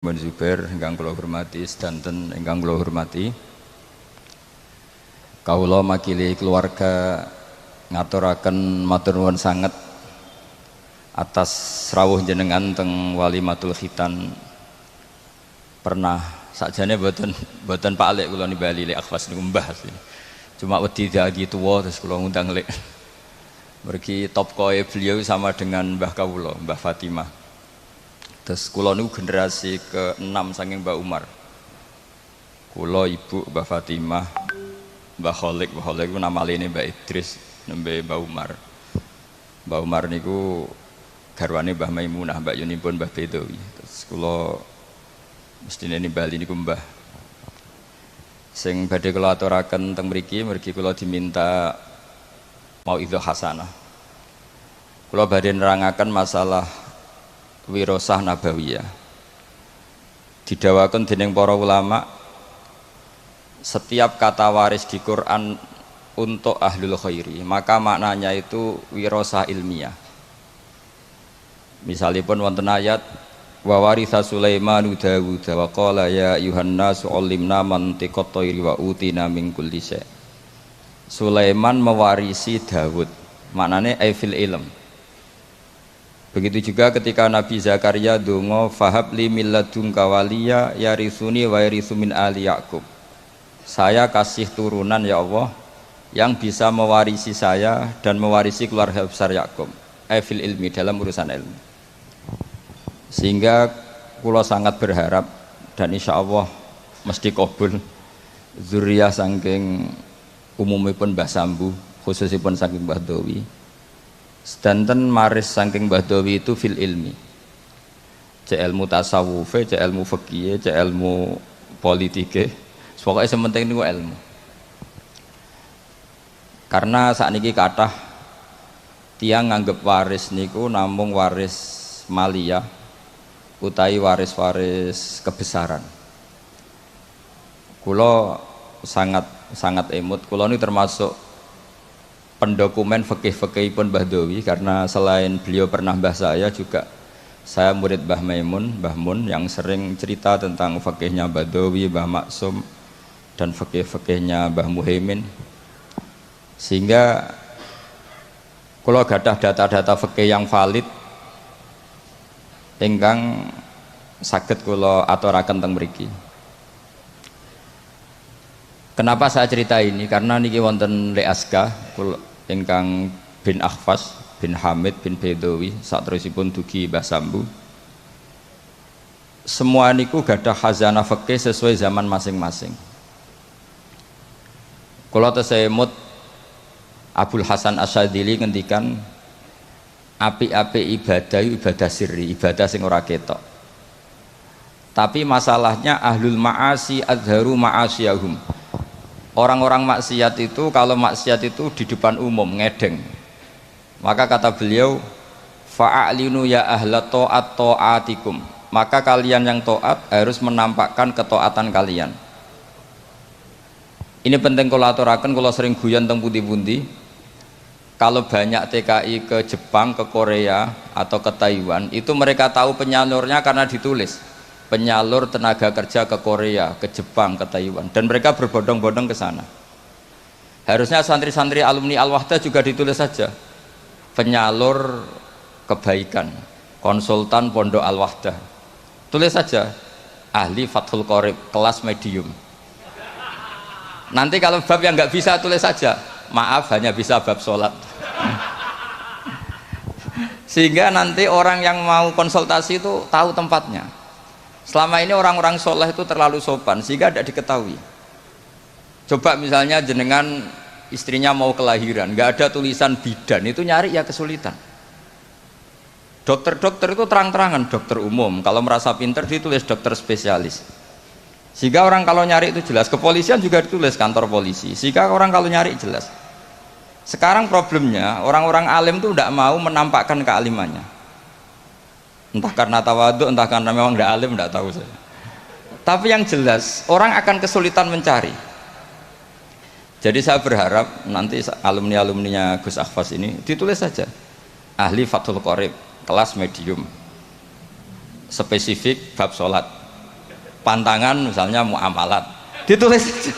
Ibn Zubair ingkang kula hormati sedanten ingkang kula hormati kawula makili keluarga ngaturaken matur nuwun sanget atas rawuh jenengan teng Walimatul Khitan. Pernah sakjane boten Pak Lek kula nimbali Lek Akhwas niku mbah asline. Cuma wedi dadi tuwa terus kula ngundang Lek. Mergi top koe beliau sama dengan Mbah kawula, Mbah Fatimah. Terus kula niku generasi ke-6 saking Mbah Umar. Kula ibu Mbah Fatimah, Mbah Kholik ku nama lene Mbah Idris, nembe Mbah Umar. Mbah Umar niku garwane Mbah Maimunah, Mbak Yunipun Mbah Bedowi. Terus kula mestine nimbali niku Mbah. Sing badhe kula aturaken teng mriki, mergi kula diminta mauidhah hasanah. Kula badhe nerangaken masalah wirosah nabawiyah. Didawaken dening para ulama, setiap kata waris di Quran untuk ahlul khairi, maka maknanya itu wirosah ilmiah. Misalipun wonten ayat wa waritha Sulaiman Dawud wa qala ya ayuhan nasu 'allimna mantiqat thairi wa utina min kulli syai'. Sulaiman mewarisi Dawud, maknanya fil ilm. Begitu juga ketika Nabi Zakaria donga fahabli min ladunka waliya yarithuni wa yarithu min ali Yaqub. Saya kasih turunan ya Allah yang bisa mewarisi saya dan mewarisi keluarga besar Yakub. Fil ilmi, dalam urusan ilmu. Sehingga kula sangat berharap dan insya Allah mesti kabul zuriyah saking umumipun Mbah Sambu, khususipun saking Mbah Dawi. Sedanten maris saking Mbah Dawi itu fil ilmi. Cek ilmu tasawuf, cek ilmu fikih, cek ilmu politik. Pokoknya sementing niku ilmu. Karena sakniki kathah tiyang nganggep waris niku namung waris maliyah utawi waris-waris kebesaran. Kula sangat emut, kula ini termasuk pendokumen fikih-fikihipun Mbah Dawi, karena selain beliau pernah mbah saya juga saya murid Mbah Mun yang sering cerita tentang fikihnya Mbah Dawi, Mbah Maksum dan fikih-fikihnya Mbah Muhaimin. Sehingga kula gadah data-data fikih yang valid ingkang saged kula aturaken teng mriki. Kenapa saya cerita ini? Karena niki wonten Lek Aska ingkang bin Akhwas bin Hamid bin Bedowi saterusipun dugi Mbah Sambu. Semua niku gadah khazanah fikih sesuai zaman masing-masing. Kula tesemut Abdul Hasan Asyadzili ngendikan apik-apik ibadah sirri, ibadah sing ora ketok. Tapi masalahnya ahlul ma'asi azharu ma'asiyahum. Orang-orang maksiat itu kalau maksiat itu di depan umum ngedeng. Maka kata beliau fa'alinu ya ahla ta'at ta'atikum. Maka kalian yang taat harus menampakkan ketaatan kalian. Ini penting kula aturaken, kula sering guyon teng pundi-pundi. Kalau banyak TKI ke Jepang, ke Korea atau ke Taiwan, itu mereka tahu penyalurnya karena ditulis. Penyalur tenaga kerja ke Korea, ke Jepang, ke Taiwan, dan mereka berbondong-bondong ke sana. Harusnya santri-santri alumni Al-Wahdah juga ditulis saja penyalur kebaikan, konsultan pondok Al-Wahdah, tulis saja ahli Fathul Qorib kelas medium. Nanti kalau bab yang nggak bisa tulis saja maaf hanya bisa bab sholat. Sehingga nanti orang yang mau konsultasi itu tahu tempatnya. Selama ini orang-orang soleh itu terlalu sopan sehingga tidak diketahui. Coba misalnya jenengan istrinya mau kelahiran, nggak ada tulisan bidan, itu nyari ya kesulitan. Dokter-dokter itu terang-terangan dokter umum, kalau merasa pinter ditulis dokter spesialis. Sehingga orang kalau nyari itu jelas. Kepolisian juga ditulis kantor polisi, sehingga orang kalau nyari jelas. Sekarang problemnya orang-orang alim itu tidak mau menampakkan kealimannya. Entah karena tawaduk, entah karena memang tidak alim, tidak tahu saya. Tapi yang jelas orang akan kesulitan mencari. Jadi saya berharap nanti alumni-alumninya Gus Akhwas ini ditulis saja ahli Fathul Qorib kelas medium, spesifik bab sholat. pantangan misalnya muamalat, ditulis aja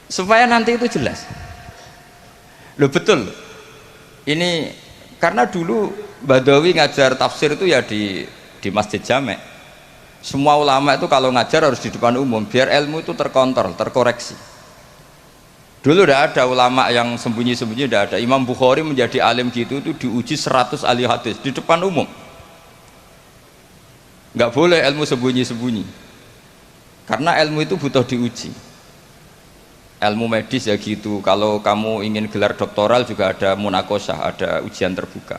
supaya nanti itu jelas. Loh betul, ini karena dulu Badawi ngajar tafsir itu ya di Masjid Jamek. Semua ulama itu kalau ngajar harus di depan umum biar ilmu itu terkontrol, terkoreksi. Dulu tidak ada ulama yang sembunyi-sembunyi, tidak ada. Imam Bukhari menjadi alim gitu itu diuji 100 ahli hadis di depan umum. Nggak boleh ilmu sembunyi-sembunyi. Karena ilmu itu butuh diuji. Ilmu medis ya gitu. Kalau kamu ingin gelar doktoral juga ada munakosah, ada ujian terbuka.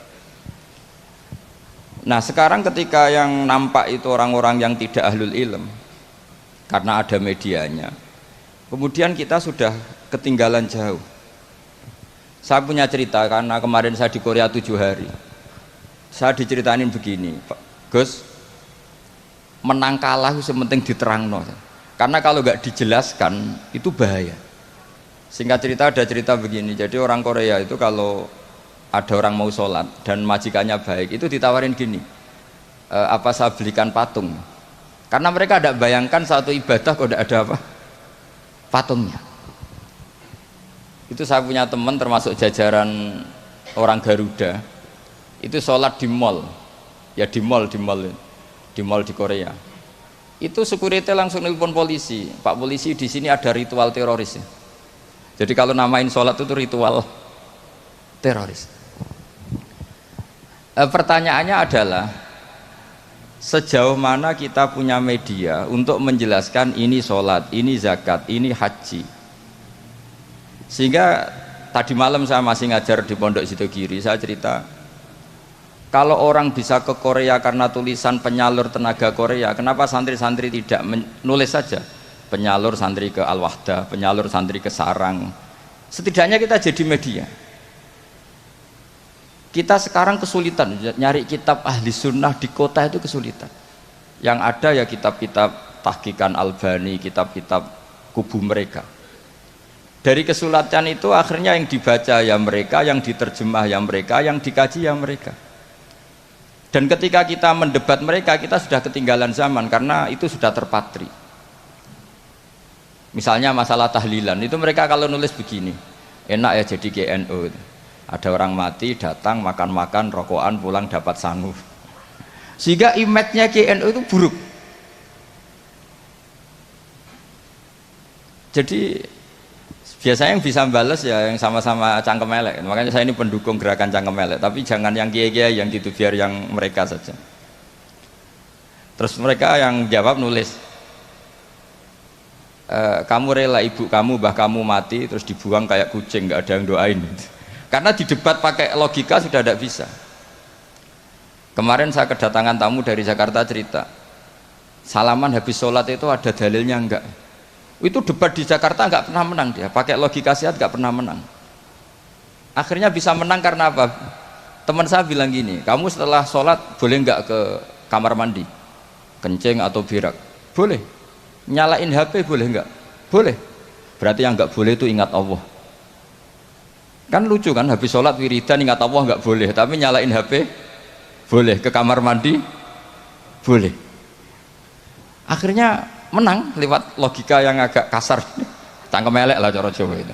Nah sekarang ketika yang nampak itu orang-orang yang tidak ahlul ilm, karena ada medianya, kemudian kita sudah ketinggalan jauh. Saya punya cerita karena kemarin saya di Korea 7 hari. Saya diceritain begini, Pak Gus, menang kalah itu sementing diterangno. Karena kalau nggak dijelaskan itu bahaya. Singkat cerita ada cerita begini. Jadi orang Korea itu kalau ada orang mau sholat dan majikannya baik itu ditawarin gini, apa saya belikan patung? Karena mereka tidak bayangkan satu ibadah kok tidak ada apa patungnya. Itu saya punya teman termasuk jajaran orang Garuda itu sholat di mall, ya di mall di Korea. Itu security langsung nelpon polisi, Pak polisi di sini ada ritual teroris ya. Jadi kalau namain sholat itu ritual teroris. Pertanyaannya adalah sejauh mana kita punya media untuk menjelaskan ini sholat, ini zakat, ini haji. Sehingga tadi malam saya masih ngajar di Pondok Sidogiri, saya cerita kalau orang bisa ke Korea karena tulisan penyalur tenaga Korea, kenapa santri-santri tidak menulis saja penyalur santri ke Al-Wahdah, penyalur santri ke Sarang. Setidaknya kita jadi media. Kita sekarang kesulitan nyari kitab ahli sunnah di kota itu kesulitan. Yang ada ya kitab-kitab tahqiqan Albani, kitab-kitab kubu mereka. Dari kesulitan itu akhirnya yang dibaca ya mereka, yang diterjemah ya mereka, yang dikaji ya mereka. Dan ketika kita mendebat mereka, kita sudah ketinggalan zaman karena itu sudah terpatri. Misalnya masalah tahlilan, itu mereka kalau nulis begini, enak ya jadi GNU. Ada orang mati, datang, makan-makan, rokokan, pulang dapat sangu. Sehingga image-nya GNU itu buruk. Jadi biasanya yang bisa balas ya yang sama-sama cangkem elek. Makanya saya ini pendukung gerakan cangkem elek. Tapi jangan yang kiai-kiai yang gitu, biar yang mereka saja. Terus mereka yang jawab nulis, kamu rela ibu kamu, mbah kamu mati terus dibuang kayak kucing, nggak ada yang doain. Karena di debat pakai logika sudah tidak bisa. Kemarin saya kedatangan tamu dari Jakarta cerita, salaman habis sholat itu ada dalilnya enggak? Itu debat di Jakarta enggak pernah menang dia, pakai logika sehat enggak pernah menang. Akhirnya bisa menang karena apa? Teman saya bilang gini, kamu setelah sholat boleh enggak ke kamar mandi, kencing atau berak? Boleh. Nyalain HP boleh enggak? Boleh. Berarti yang enggak boleh itu ingat Allah. Kan lucu kan, habis sholat wiridan ingat Allah nggak boleh, tapi nyalain HP boleh, ke kamar mandi boleh. Akhirnya menang lewat logika yang agak kasar, cangkem elek lah cara Jawa itu.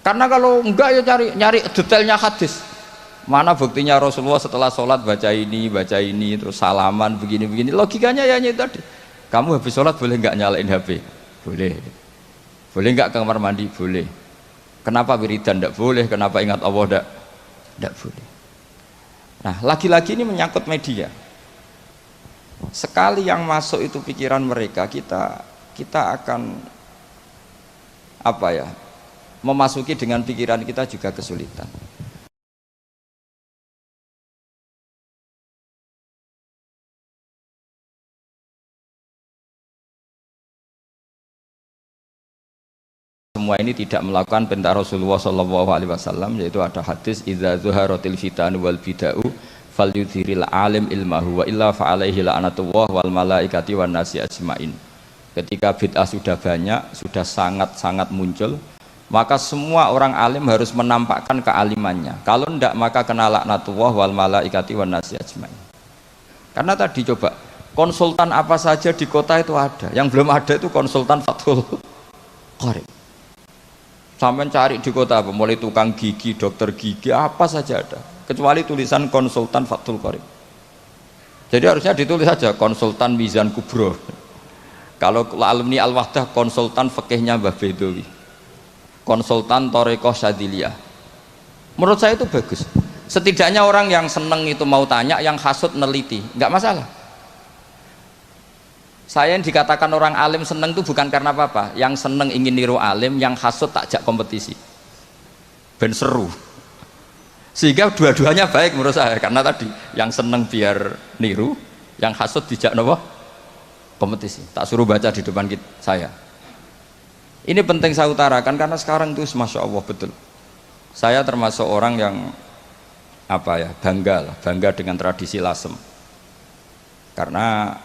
Karena kalau enggak ya nyari detailnya hadis. Mana buktinya Rasulullah setelah sholat baca ini, terus salaman begini-begini. Logikanya ya itu tadi. Kamu habis sholat boleh nggak nyalain HP? Boleh. Boleh nggak ke kamar mandi? Boleh. Kenapa wiridan tidak boleh? Kenapa ingat Allah tidak boleh? Nah, lagi-lagi ini menyangkut media. Sekali yang masuk itu pikiran mereka, kita akan apa ya? Memasuki dengan pikiran kita juga kesulitan. Semua ini tidak melakukan perintah Rasulullah SAW, yaitu ada hadis idza zuharatil fitan wal bid'u falyudhiril alim ilmahu wa illa fa'alaihi la'natullah wal malaikati wan nasi ajmain. Ketika bid'ah sudah banyak, sudah sangat-sangat muncul, maka semua orang alim harus menampakkan kealimannya. Kalau tidak maka kena laknatullah wal malaikati wan nasi ajmain. Karena tadi coba Konsultan apa saja di kota itu ada. Yang belum ada itu konsultan Fathul Qorib. Sampai cari di kota apa, mulai tukang gigi, dokter gigi, apa saja ada. Kecuali tulisan konsultan Fathul Qorib. Jadi harusnya ditulis saja konsultan Mizan Kubro. Kalau alumni Al-Wahdah konsultan fikihnya Mbah Bedowi. Konsultan Thariqah Syadziliyah. Menurut saya itu bagus. Setidaknya orang yang seneng itu mau tanya, yang hasud neliti, nggak masalah. Saya yang dikatakan orang alim seneng itu bukan karena apa-apa. Yang seneng ingin niru alim, yang hasud takjak kompetisi. Ben seru. Sehingga dua-duanya baik menurut saya. Karena tadi yang seneng biar niru, yang hasud dijak nopo kompetisi. Tak suruh baca di depan saya. Ini penting saya utarakan karena sekarang itu masya Allah betul. Saya termasuk orang yang bangga dengan tradisi lasem. Karena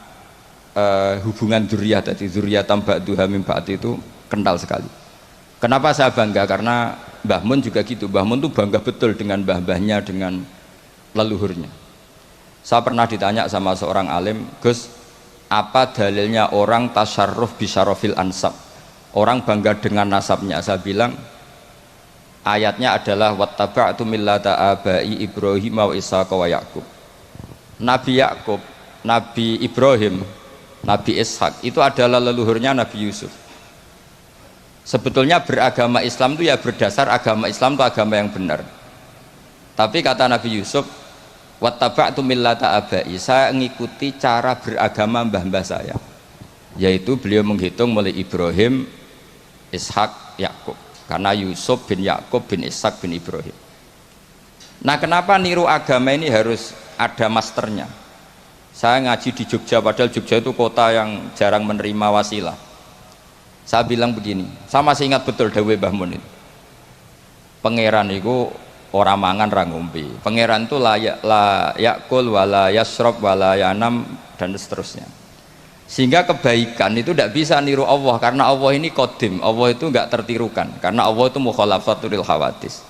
hubungan dzurriyyah tadi, dzurriyyatan ba'duha min ba'd itu kental sekali. Kenapa saya bangga? Karena Mbah Mun juga gitu. Mbah Mun tuh bangga betul dengan mbah-mbahnya, dengan leluhurnya. Saya pernah ditanya sama seorang alim, Gus, apa dalilnya orang tasyarruf bisyarofil ansab? Orang bangga dengan nasabnya. Saya bilang ayatnya adalah wattaba'tu millata abai Ibrahim wa Ishaq wa Yaqub. Nabi Yaqub, Nabi Ibrahim, Nabi Ishak itu adalah leluhurnya Nabi Yusuf. Sebetulnya beragama Islam itu ya berdasar agama Islam itu agama yang benar. Tapi kata Nabi Yusuf, wattaba'tu millata abai, saya mengikuti cara beragama mbah-mbah saya. Yaitu beliau menghitung mulai Ibrahim, Ishak, Yakub. Karena Yusuf bin Yakub bin Ishak bin Ibrahim. Nah, kenapa niru agama ini harus ada masternya? Saya ngaji di Jogja, padahal Jogja itu kota yang jarang menerima wasilah. Saya bilang begini, saya masih ingat betul dawuh Mbah Mun itu. Pangeran itu ora mangan ra ngombe. Pangeran itu la yakul wala yasrob wala yanam dan seterusnya. Sehingga kebaikan itu tidak bisa niru Allah karena Allah ini qadim. Allah itu enggak tertirukan karena Allah itu mukhalafatul hawadis.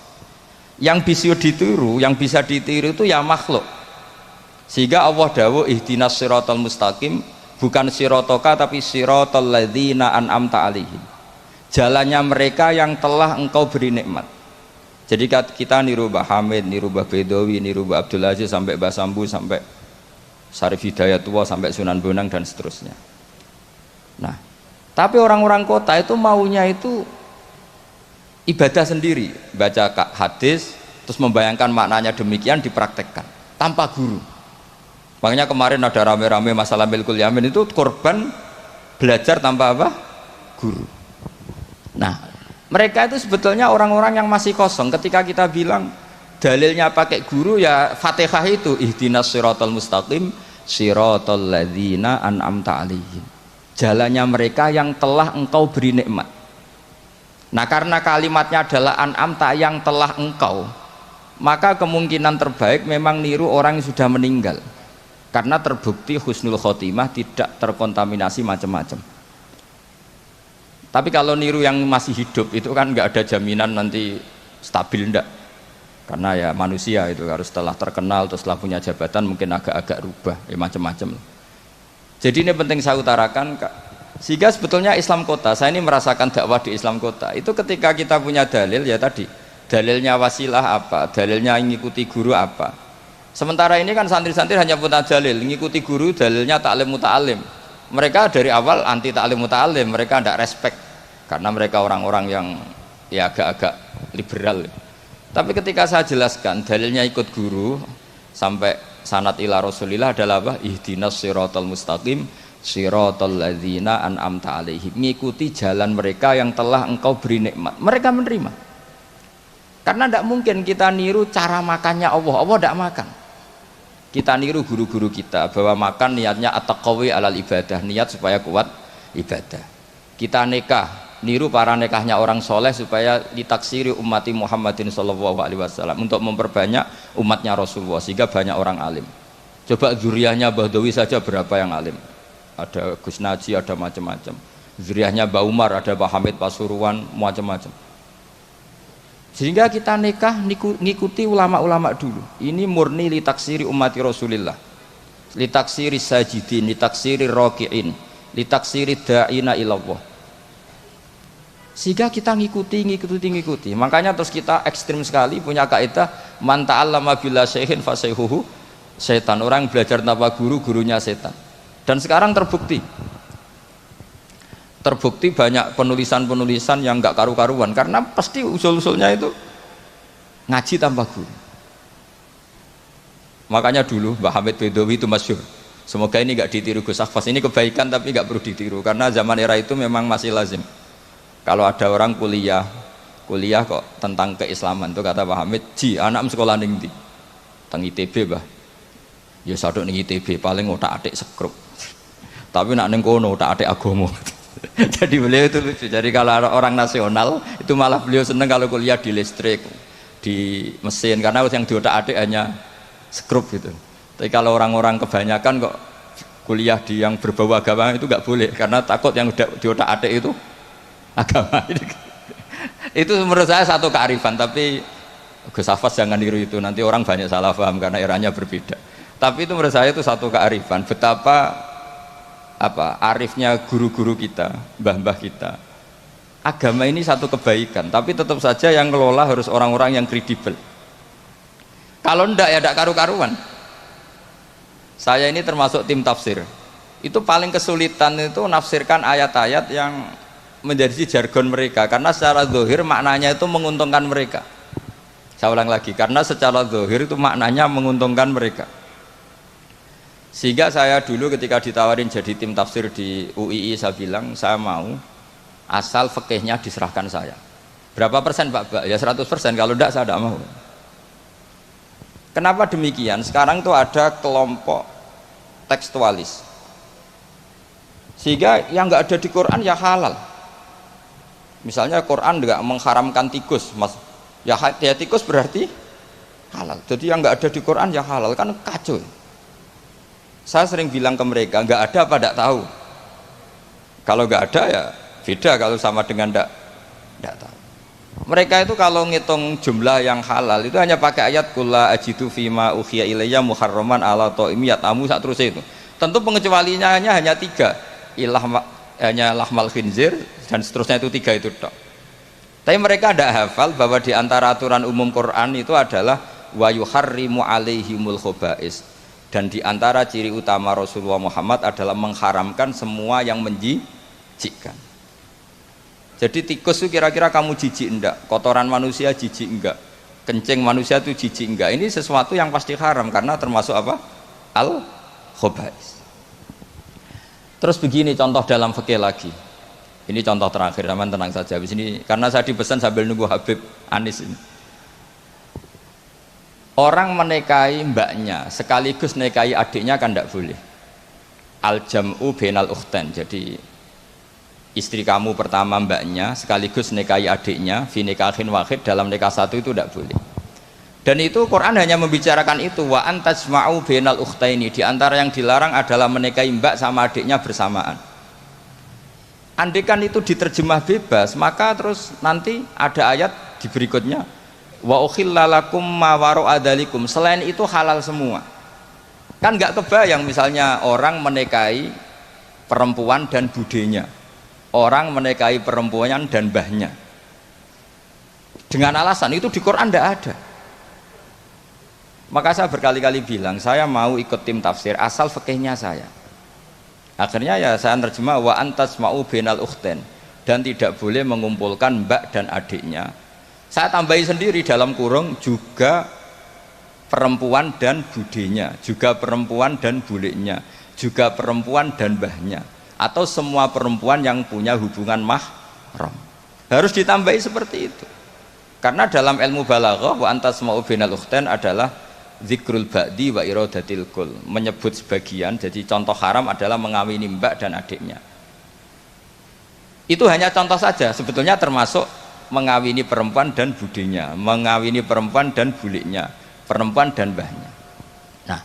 Yang bisa ditiru, yang bisa ditiru itu ya makhluk. Sehingga Allah dawuh ihdinas siratal mustaqim, bukan siratoka tapi siratal ladzina an'amta alaihim. Jalannya mereka yang telah engkau beri nikmat. Jadi kita niru Mbah Hamid, niru Mbah Bedowi, niru Mbah Abdul Aziz sampai Mbah Sambu sampai Syarif Hidayatullah sampai Sunan Bonang dan seterusnya. Nah, tapi orang-orang kota itu maunya itu ibadah sendiri, baca hadis terus membayangkan maknanya demikian dipraktekkan tanpa guru. Makanya kemarin ada rame-rame masalah milkul yamin itu korban belajar tanpa apa? Guru. Nah, mereka itu sebetulnya orang-orang yang masih kosong. Ketika kita bilang dalilnya pakai guru ya Fatihah itu ihdinas siratal mustaqim siratal ladzina an'amta alaihim. Jalannya mereka yang telah engkau beri nikmat. Nah, karena kalimatnya adalah an'amta yang telah engkau, maka kemungkinan terbaik memang niru orang yang sudah meninggal. Karena terbukti husnul khotimah tidak terkontaminasi macam-macam. Tapi kalau niru yang masih hidup itu kan nggak ada jaminan nanti stabil enggak. Karena ya manusia itu harus setelah terkenal terus setelah punya jabatan mungkin agak-agak rubah ya macam-macam. Jadi ini penting saya utarakan, sehingga sebetulnya Islam kota, saya ini merasakan dakwah di Islam kota itu ketika kita punya dalil ya tadi dalilnya wasilah apa, dalilnya mengikuti guru apa. Sementara ini kan santri-santri hanya punya dalil mengikuti guru, dalilnya taklim muta'alim. Mereka dari awal anti taklim muta'alim, mereka tidak respect karena mereka orang-orang yang ya agak-agak liberal. Tapi ketika saya jelaskan dalilnya ikut guru sampai sanad ila Rasulillah adalah apa? Ihdinas siratal mustaqim siratal ladzina an'amta alaihim, mengikuti jalan mereka yang telah engkau beri nikmat. Mereka menerima. Karena tidak mungkin kita niru cara makannya Allah. Allah tidak makan. Kita niru guru-guru kita bahwa makan niatnya at-taqawi alal ibadah, niat supaya kuat ibadah. Kita nikah, niru para nikahnya orang soleh supaya ditaksiri ummati Muhammadin sallallahu alaihi wasallam, untuk memperbanyak umatnya Rasulullah sehingga banyak orang alim. Coba zuriyahnya Bahdawi saja berapa yang alim, ada Gus Naji, ada macam-macam. Zuriyahnya Mbah Umar, ada Pak Hamid Pasuruan, macam-macam. Sehingga kita nikah ngikuti ulama-ulama dulu. Ini murni li taksiri ummati Rasulillah. litaksiri sajidin, litaksiri raki'in, litaksiri da'ina ilallah. Sehingga kita ngikuti. Makanya terus kita ekstrim sekali punya kaidah man ta'allama bila syaihin fasayhuhu setan. Orang belajar tanpa guru, gurunya setan. Dan sekarang terbukti banyak penulisan yang enggak karu-karuan karena pasti usul-usulnya itu ngaji tanpa guru. Makanya dulu Mbah Hamid Bedowi itu masyhur. Semoga ini enggak ditiru Gus Akhfas. Ini kebaikan tapi enggak perlu ditiru karena zaman era itu memang masih lazim. Kalau ada orang kuliah kok tentang keislaman itu kata Pak Hamid, "Ji, anak sekolah ning ndi?" Teng ITB, Mbah. Ya sadok ning ITB paling otak-atik sekrup. Tapi nak ning kono otak-atik agama. Jadi beliau itu lucu. Jadi kalau orang nasional itu malah beliau seneng kalau kuliah di listrik, di mesin karena yang di otak-atik hanya sekrup gitu. Tapi kalau orang-orang kebanyakan kok kuliah di yang berbau agama itu nggak boleh karena takut yang di otak-atik itu agama. Itu menurut saya satu kearifan, tapi Gus Hafaz jangan niru itu, nanti orang banyak salah paham karena eranya berbeda. Tapi itu menurut saya itu satu kearifan, betapa arifnya guru-guru kita, mbah-mbah kita. Agama ini satu kebaikan, tapi tetap saja yang ngelola harus orang-orang yang kredibel. Kalau ndak ya ndak karu-karuan. Saya ini termasuk tim tafsir. Itu paling kesulitan itu nafsirkan ayat-ayat yang menjadi jargon mereka karena secara zahir maknanya itu menguntungkan mereka. Saya ulang lagi, karena secara zahir itu maknanya menguntungkan mereka. Sehingga saya dulu ketika ditawarin jadi tim tafsir di UII saya bilang saya mau asal fikihnya diserahkan saya. Berapa persen Pak? Ya 100%, kalau enggak saya tidak mau. Kenapa demikian? Sekarang itu ada kelompok tekstualis. Sehingga yang enggak ada di Quran ya halal. Misalnya Quran enggak mengharamkan tikus, Mas. Ya tikus berarti halal. Jadi yang enggak ada di Quran ya halal, kan kacau. Saya sering bilang ke mereka, enggak ada apa enggak tahu. Kalau enggak ada ya beda kalau sama dengan enggak tahu. Mereka itu kalau ngitung jumlah yang halal itu hanya pakai ayat kulla ajidu fima ukhiya ilayya muharraman ala ta'imi yatamu sak terus itu. Tentu pengecualiannya hanya 3. Hanya lahmal khinzir dan seterusnya, itu 3 itu tok. Tapi mereka tidak hafal bahwa di antara aturan umum Quran itu adalah wa yuharrimu alaihimul khobais, dan di antara ciri utama Rasulullah Muhammad adalah mengharamkan semua yang menjijikkan. Jadi tikus itu kira-kira kamu jijik enggak? Kotoran manusia jijik enggak? Kencing manusia itu jijik enggak? Ini sesuatu yang pasti haram karena termasuk apa? Al khobais. Terus begini contoh dalam fikih lagi. Ini contoh terakhir, teman tenang saja. Habis ini karena saya dipesan sambil nunggu Habib Anis ini. Orang menikahi mbaknya sekaligus nikahi adiknya kan tidak boleh. Al jam'u bainal ukhtain. Jadi istri kamu pertama mbaknya sekaligus nikahi adiknya fi nikahin wahid, dalam nikah satu itu tidak boleh. Dan itu Quran hanya membicarakan itu, wa antajma'u bainal ukhtaini. Di antara yang dilarang adalah menikahi mbak sama adiknya bersamaan. Andaikan itu diterjemah bebas, maka terus nanti ada ayat di berikutnya, wa ukhillalakum ma wara'a dzalikum. Selain itu halal semua. Kan nggak kebayang misalnya orang menikahi perempuan dan budenya, orang menikahi perempuan dan mbahnya. Dengan alasan itu di Quran tidak ada. Maka saya berkali-kali bilang saya mau ikut tim tafsir asal fikihnya saya. Akhirnya ya saya terjemah wa antasma'u bainal ukhtain, dan tidak boleh mengumpulkan mbak dan adiknya. Saya tambahi sendiri dalam kurung juga perempuan dan budenya, juga perempuan dan bulenya, juga perempuan dan mbahnya, atau semua perempuan yang punya hubungan mahram. Harus ditambahi seperti itu. Karena dalam ilmu balaghah wa antasma'u bainal ukhtain adalah zikrul ba'di wa iradatil kul, menyebut sebagian. Jadi contoh haram adalah mengawini mbak dan adiknya. Itu hanya contoh saja, sebetulnya termasuk mengawini perempuan dan budenya, mengawini perempuan dan buliknya, perempuan dan mbahnya. Nah,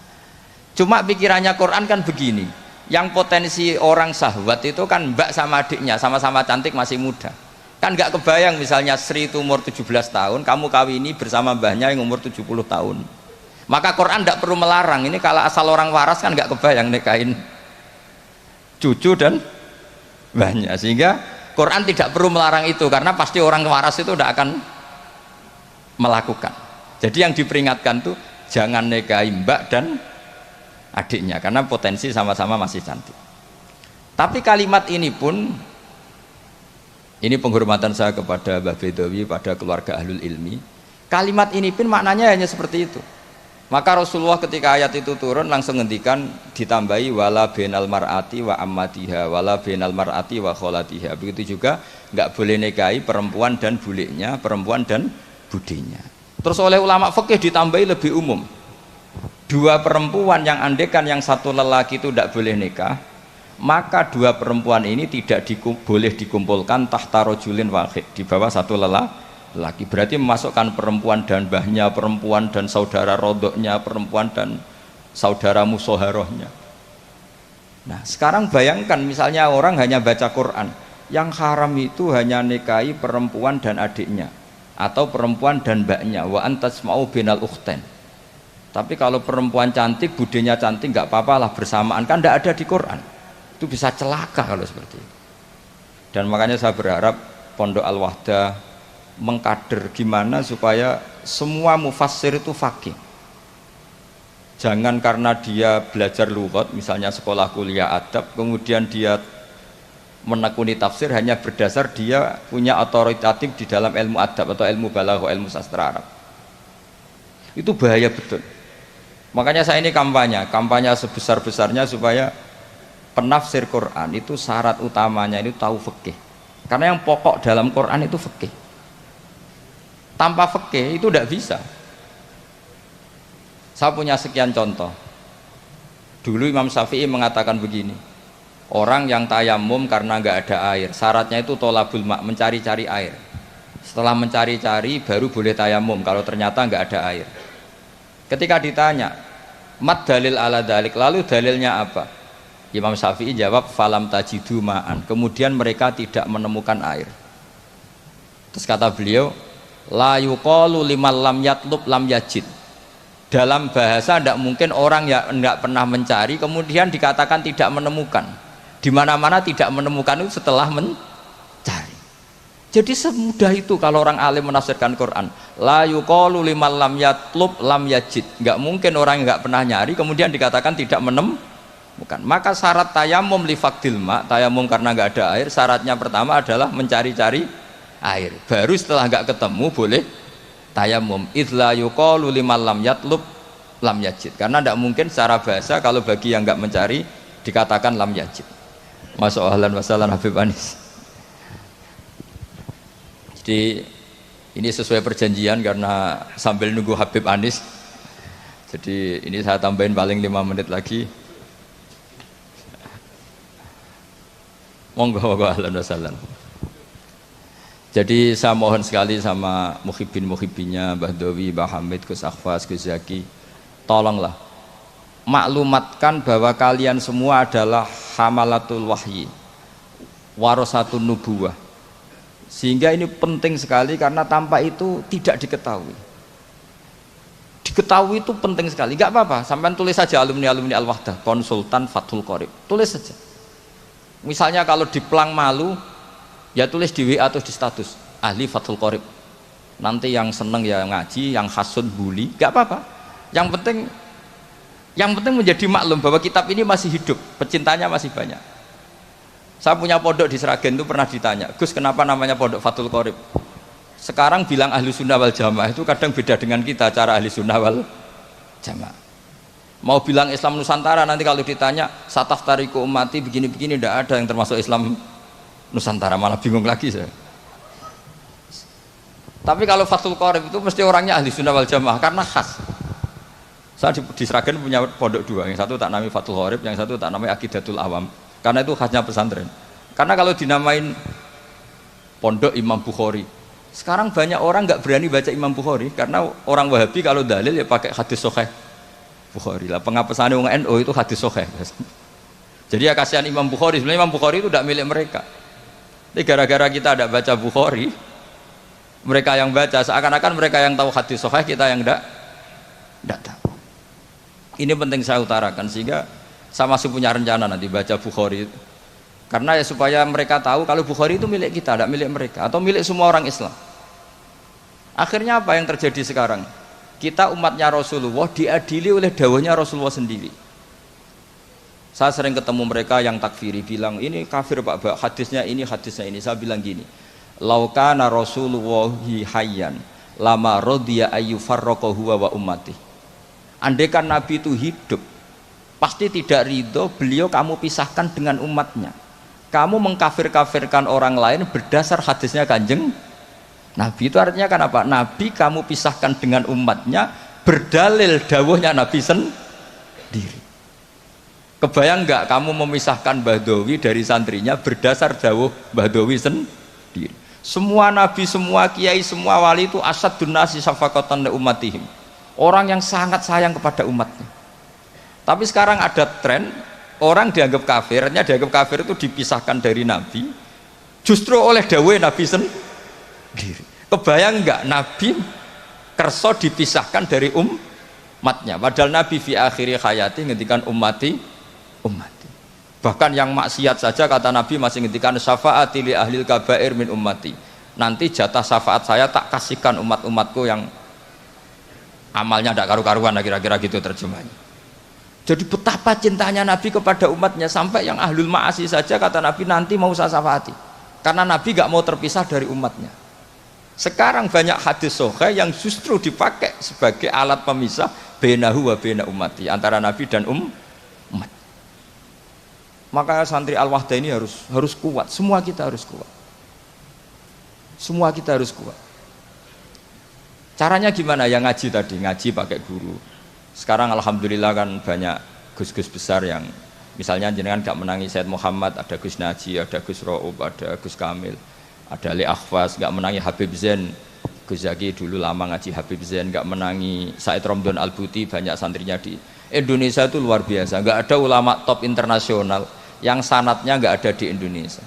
cuma pikirannya Quran kan begini, yang potensi orang syahwat itu kan mbak sama adiknya, sama-sama cantik masih muda. Kan nggak kebayang misalnya Sri itu umur 17 tahun, kamu kawini bersama mbahnya yang umur 70 tahun. Maka Quran tidak perlu melarang. Ini kalau asal orang waras kan nggak kebayang nikahin cucu dan banyak, sehingga Quran tidak perlu melarang itu karena pasti orang waras itu tidak akan melakukan. Jadi yang diperingatkan tuh jangan nikahi mbak dan adiknya karena potensi sama-sama masih cantik. Tapi kalimat ini pun, ini penghormatan saya kepada Mbah Bedawi, pada keluarga ahlul ilmi, kalimat ini pun maknanya hanya seperti itu. Maka Rasulullah ketika ayat itu turun langsung ngendikan, ditambahi wala bainal mar'ati wa ammatiha wala bainal mar'ati wa kholatiha. Begitu juga nggak boleh nikahi perempuan dan buliknya, perempuan dan budinya. Terus oleh ulama fikih ditambahi lebih umum, dua perempuan yang andekan yang satu lelaki itu tidak boleh nikah, maka dua perempuan ini tidak boleh dikumpulkan tahta rajulin wahid, di bawah satu lelaki. Berarti memasukkan perempuan dan mbahnya, perempuan dan saudara rodoknya, perempuan dan saudara musoharohnya. Nah sekarang bayangkan misalnya orang hanya baca Quran, yang haram itu hanya nikahi perempuan dan adiknya atau perempuan dan mbaknya, wa antasma'u binal ukhtain. Tapi kalau perempuan cantik, budinya cantik, nggak apa-apa lah bersamaan, kan tidak ada di Quran. Itu bisa celaka kalau seperti itu. Dan makanya saya berharap Pondok Al-Wahdah mengkader gimana supaya semua mufassir itu faqih. Jangan karena dia belajar lughat, misalnya sekolah kuliah adab, kemudian dia menekuni tafsir hanya berdasar dia punya otoritatif di dalam ilmu adab atau ilmu balaghah, ilmu sastra Arab. Itu bahaya betul. Makanya saya ini kampanye sebesar-besarnya supaya penafsir Quran itu syarat utamanya itu tahu fikih. Karena yang pokok dalam Quran itu fikih. Tanpa fikih itu tidak bisa. Saya punya sekian contoh. Dulu Imam Syafi'i mengatakan begini, orang yang tayamum karena nggak ada air, syaratnya itu tolabul ma', mencari-cari air. Setelah mencari-cari baru boleh tayamum kalau ternyata nggak ada air. Ketika ditanya, mat dalil ala dalik, lalu dalilnya apa? Imam Syafi'i jawab, falam tajidu ma'an. Kemudian mereka tidak menemukan air. Terus kata beliau, la yuqalu liman lam yatlub lam yajid. Dalam bahasa tidak mungkin orang yang tidak pernah mencari kemudian dikatakan tidak menemukan. Di mana-mana tidak menemukan itu setelah mencari. Jadi semudah itu kalau orang alim menafsirkan Quran. La yuqalu liman lam yatlub lam yajid. Enggak mungkin orang yang enggak pernah nyari kemudian dikatakan tidak menemukan. Maka syarat tayamum li faqdil ma, tayamum karena enggak ada air, syaratnya pertama adalah mencari-cari air. Baru setelah enggak ketemu boleh tayamum. Idza yuqalu liman lam yatlub lam yajid. Karena enggak mungkin secara bahasa kalau bagi yang enggak mencari dikatakan lam yajid. Masuk ahlan wasalan Habib Anis. Jadi ini sesuai perjanjian karena sambil nunggu Habib Anis. Jadi ini saya tambahin paling 5 menit lagi. Monggo ahlan wasalan. Jadi saya mohon sekali sama muhibbin-muhibbinya Mbah Dawi, Mbah Hamid, Gus Akhfas, Gus Zaki, tolonglah maklumatkan bahwa kalian semua adalah hamalatul wahyi, warasatun nubuwah. Sehingga ini penting sekali karena tanpa itu tidak diketahui. Diketahui itu penting sekali. Gak apa-apa, sampai tulis saja alumni-alumni Al-Wahdah, konsultan Fathul Qorib, tulis saja. Misalnya kalau di Plang Malu, ya tulis di WA atau di status ahli Fathul Qorib. Nanti yang seneng ya ngaji, yang hasud bully, gak apa-apa. Yang penting menjadi maklum bahwa kitab ini masih hidup, pecintanya masih banyak. Saya punya pondok di Sragen itu pernah ditanya, Gus kenapa namanya pondok Fathul Qorib? Sekarang bilang ahli sunnah wal jamaah itu kadang beda dengan kita cara ahli sunnah wal jamaah. Mau bilang Islam Nusantara nanti kalau ditanya sataf tariku umati begini-begini tidak ada yang termasuk Islam Nusantara, malah bingung lagi saya. Tapi kalau Fathul Qorib itu mesti orangnya ahli sunnah wal jamaah karena khas. Saya di Sragen punya pondok 2, yang satu tak namai Fathul Qorib, yang satu tak namai Aqidatul Awam, karena itu khasnya pesantren. Karena kalau dinamain pondok Imam Bukhari, sekarang banyak orang nggak berani baca Imam Bukhari karena orang Wahabi kalau dalil ya pakai hadis sahih Bukhari lah. Pengapesannya orang NU itu hadis sahih. Jadi ya kasihan Imam Bukhari, sebenarnya Imam Bukhari itu tidak milik mereka. Tapi gara-gara kita tidak baca Bukhari, mereka yang baca seakan-akan mereka yang tahu hadis sahih, kita yang tidak tahu. Ini penting saya utarakan sehingga saya masih punya rencana nanti baca Bukhari. Karena ya supaya mereka tahu kalau Bukhari itu milik kita, tidak milik mereka atau milik semua orang Islam. Akhirnya apa yang terjadi sekarang? Kita umatnya Rasulullah diadili oleh dawahnya Rasulullah sendiri. Saya sering ketemu mereka yang takfiri bilang ini kafir Pak, hadisnya ini. Saya bilang gini, laukana Rasulullahi hayyan lama rodiya ayyufarraqo huwa wa ummati. Andaikan Nabi itu hidup, pasti tidak ridho beliau kamu pisahkan dengan umatnya. Kamu mengkafir-kafirkan orang lain berdasar hadisnya Kanjeng Nabi. Itu artinya kan apa? Nabi kamu pisahkan dengan umatnya berdalil dawuhnya Nabi sendiri. Kebayang nggak kamu memisahkan Badawi dari santrinya berdasar dawuh Badawi sendiri? Semua nabi, semua kiai, semua wali itu asadun nasi syafaqatan li ummatihim. Orang yang sangat sayang kepada umatnya. Tapi sekarang ada tren orang dianggap kafir, artinya dianggap kafir itu dipisahkan dari nabi justru oleh dawuh Nabi sendiri. Kebayang nggak Nabi kerso dipisahkan dari umatnya, padahal Nabi fi akhiri hayati ngendikan ummati. Bahkan yang maksiat saja kata Nabi masih ngendikan syafaati li ahlil kabair min ummati. Nanti jatah syafaat saya tak kasihkan umat-umatku yang amalnya tidak karu-karuan, kira-kira gitu terjemahnya. Jadi betapa cintanya Nabi kepada umatnya sampai yang ahlul ma'asi saja kata Nabi nanti mau saya syafaati. Karena Nabi gak mau terpisah dari umatnya. Sekarang banyak hadis sahih yang justru dipakai sebagai alat pemisah bainahu wa baina ummati, antara Nabi dan umat. Maka santri Al-Wahdah ini harus kuat. Semua kita harus kuat. Semua kita harus kuat. Caranya gimana? Yang ngaji tadi, ngaji pakai guru. Sekarang alhamdulillah kan banyak gus-gus besar yang misalnya jenengan gak menangi Said Muhammad, ada Gus Naji, ada Gus Ro'ub, ada Gus Kamil, ada Ali Akhwas, gak menangi Habib Zain. Gus Zaki dulu lama ngaji Habib Zain, gak menangi Said Romdon Al-Buti, banyak santrinya di Indonesia itu luar biasa. Gak ada ulama top internasional yang sanatnya gak ada di Indonesia.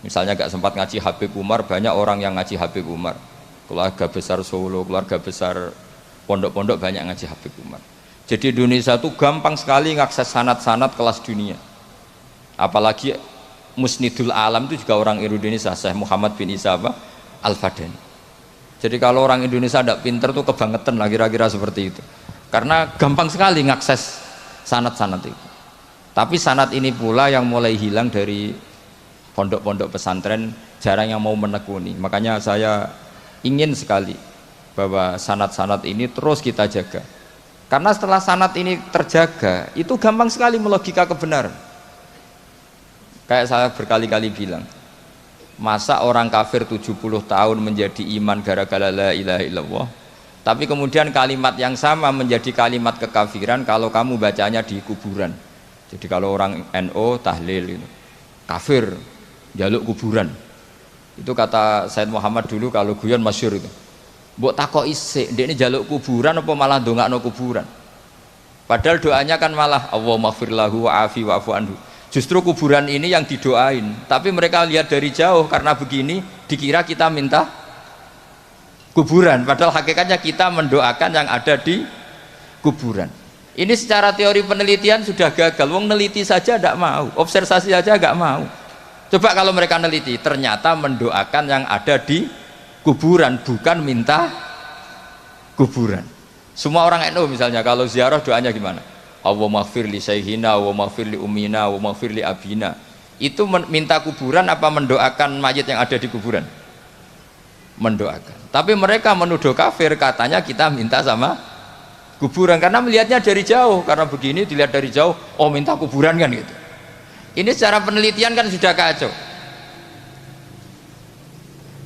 Misalnya gak sempat ngaji Habib Umar, banyak orang yang ngaji Habib Umar. Keluarga besar Solo, keluarga besar pondok-pondok banyak ngaji Habib Umar. Jadi Indonesia itu gampang sekali ngakses sanad-sanad kelas dunia. Apalagi Musnidul Alam itu juga orang Indonesia, Syekh Muhammad bin Isa Al-Fadani. Jadi kalau orang Indonesia tidak pinter tuh kebangetan lah kira-kira seperti itu. Karena gampang sekali ngakses sanad-sanad itu. Tapi sanad ini pula yang mulai hilang dari pondok-pondok pesantren, jarang yang mau menekuni. Makanya saya ingin sekali bahwa sanad-sanad ini terus kita jaga. Karena setelah sanad ini terjaga, itu gampang sekali melogika kebenaran. Kayak saya berkali-kali bilang, masa orang kafir 70 tahun menjadi iman gara-gara la ilaha illallah, tapi kemudian kalimat yang sama menjadi kalimat kekafiran kalau kamu bacanya di kuburan. Jadi kalau orang NO tahlil itu kafir jaluk kuburan. Itu kata Said Muhammad dulu kalau guyon masyhur itu. Mbok takoki sik, ndekne jaluk kuburan apa malah ndongakno kuburan. Padahal doanya kan malah Allahumma ighfir lahu wa'afi wa'fu anhu. Justru kuburan ini yang didoain, tapi mereka lihat dari jauh karena begini dikira kita minta kuburan, padahal hakikatnya kita mendoakan yang ada di kuburan. Ini secara teori penelitian sudah gagal. Wong neliti saja tidak mau, observasi saja nggak mau. Coba kalau mereka neliti, ternyata mendoakan yang ada di kuburan, bukan minta kuburan. Semua orang NU misalnya kalau ziarah doanya gimana? Allahumma ighfir li sayhina, Allahumma ighfir li ummina, Allahumma ighfir li abina. Itu minta kuburan apa mendoakan mayit yang ada di kuburan? Mendoakan. Tapi mereka menuduh kafir, katanya kita minta sama kuburan karena melihatnya dari jauh. Karena begini dilihat dari jauh, oh minta kuburan kan gitu. Ini secara penelitian kan sudah kacau.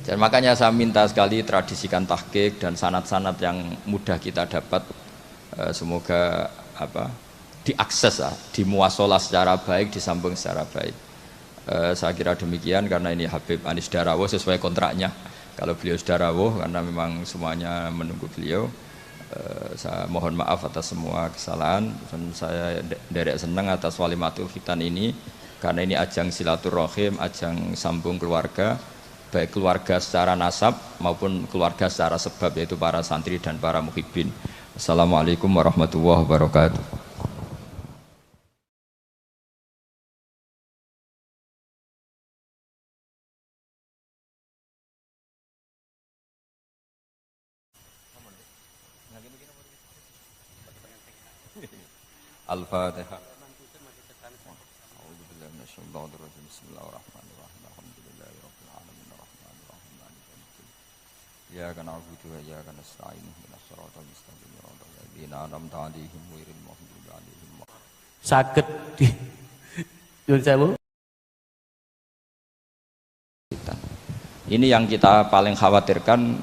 Dan makanya saya minta sekali tradisikan tahqiq dan sanad-sanad yang mudah kita dapat, semoga diakses, dimuasalah secara baik, disambung secara baik. Saya kira demikian karena ini Habib Anis Darawuh sesuai kontraknya. Kalau beliau Darawuh karena memang semuanya menunggu beliau. Saya mohon maaf atas semua kesalahan dan saya derek senang atas walimatul khitan ini karena ini ajang silaturahim, ajang sambung keluarga, baik keluarga secara nasab maupun keluarga secara sebab, yaitu para santri dan para muhibbin. Assalamualaikum warahmatullahi wabarakatuh. Al-Fatihah. A'udzu billahi minasyaitonir rajim. Bismillahirrahmanirrahim. Alhamdulillahirabbil alamin arrahmanir rahim maliki yaumiddin. Iyyaka na'budu wa iyyaka nasta'in ihdinas siratal mustaqim siratal ladzina an'amta 'alaihim ghairil maghdubi 'alaihim. Saged nyuwun sewu. Ini yang kita paling khawatirkan,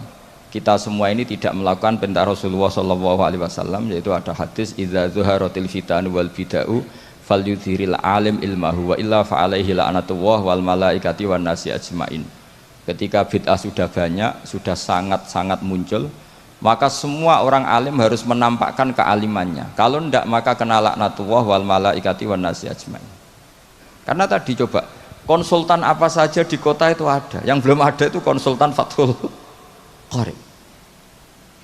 kita semua ini tidak melakukan perintah Rasulullah SAW, yaitu ada hadis idza zuharatil fitan wal bid'u falyudhiril alim ilmahu wa illa fa alaihi la'natullah wal malaikati wan nasi ajmain. Ketika bid'ah sudah banyak, sudah sangat-sangat muncul, maka semua orang alim harus menampakkan kealimannya. Kalau tidak, maka kena laknatullah wal malaikati wan nasi ajmain. Karena tadi coba konsultan apa saja di kota itu ada, yang belum ada itu konsultan Fathul Qorib.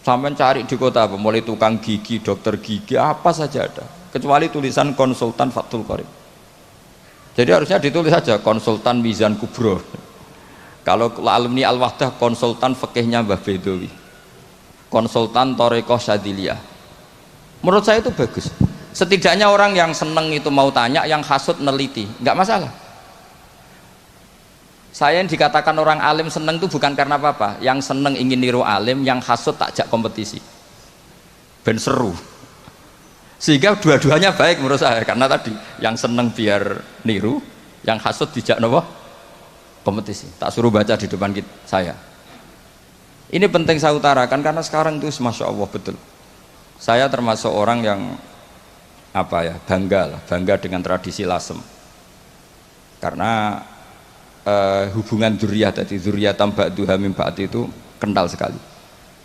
Sampai cari di kota apa, mulai tukang gigi, dokter gigi, apa saja ada, kecuali tulisan konsultan Fathul Qorib. Jadi harusnya ditulis saja konsultan Mizan Kubro. Kalau alumni Al-Wahdah, konsultan fikihnya Mbah Bedowi, konsultan Thariqah Syadziliyah. Menurut saya itu bagus. Setidaknya orang yang seneng itu mau tanya, yang hasud neliti, nggak masalah. Saya yang dikatakan orang alim seneng itu bukan karena apa-apa, yang seneng ingin niru alim, yang hasud takjak kompetisi, ben seru. Sehingga dua-duanya baik menurut saya, karena tadi yang seneng biar niru, yang hasud dijak nopo kompetisi. Tak suruh baca di depan saya. Ini penting saya utarakan karena sekarang itu masya Allah betul. Saya termasuk orang yang bangga dengan tradisi lasem, karena hubungan dzurriyyah tadi, dzurriyyatan ba'duha min ba'd itu kental sekali.